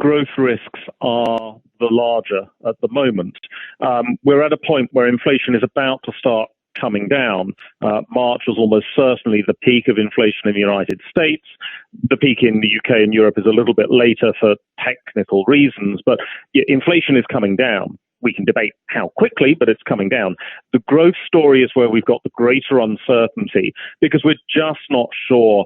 growth risks are the larger at the moment. We're at a point where inflation is about to start coming down. March was almost certainly the peak of inflation in the United States. The peak in the UK and Europe is a little bit later for technical reasons, but inflation is coming down. We can debate how quickly, but it's coming down. The growth story is where we've got the greater uncertainty because we're just not sure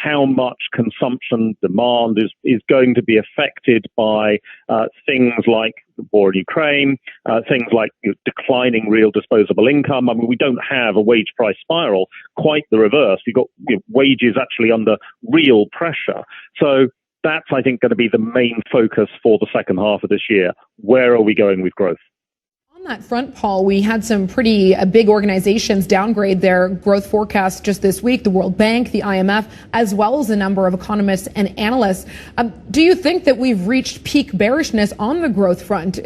how much consumption demand is going to be affected by things like the war in Ukraine, things like declining real disposable income. I mean, we don't have a wage price spiral, quite the reverse. You've got wages actually under real pressure. So that's, I think, going to be the main focus for the second half of this year. Where are we going with growth? On that front, Paul, we had some pretty big organizations downgrade their growth forecast just this week, the World Bank, the IMF, as well as a number of economists and analysts. Do you think that we've reached peak bearishness on the growth front,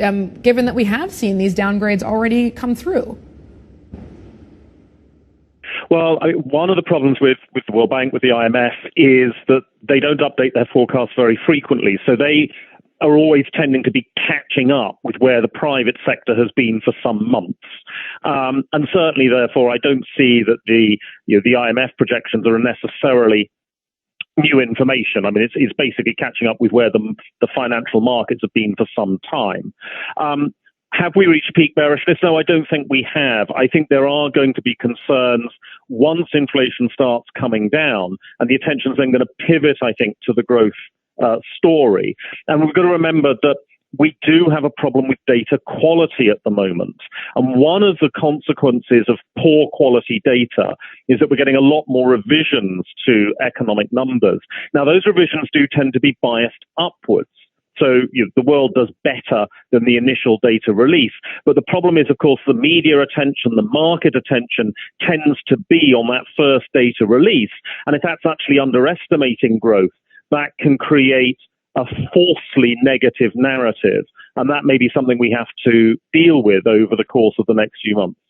given that we have seen these downgrades already come through? Well, one of the problems with the World Bank, with the IMF, is that they don't update their forecasts very frequently. So they are always tending to be catching up with where the private sector has been for some months. And certainly, therefore, I don't see that the IMF projections are necessarily new information. I mean, it's basically catching up with where the financial markets have been for some time. Have we reached peak bearishness? No, I don't think we have. I think there are going to be concerns once inflation starts coming down, and the attention is then going to pivot, I think, to the growth story. And we've got to remember that we do have a problem with data quality at the moment. And one of the consequences of poor quality data is that we're getting a lot more revisions to economic numbers. Now, those revisions do tend to be biased upwards. So the world does better than the initial data release. But the problem is, of course, the media attention, the market attention tends to be on that first data release. And if that's actually underestimating growth, that can create a falsely negative narrative. And that may be something we have to deal with over the course of the next few months.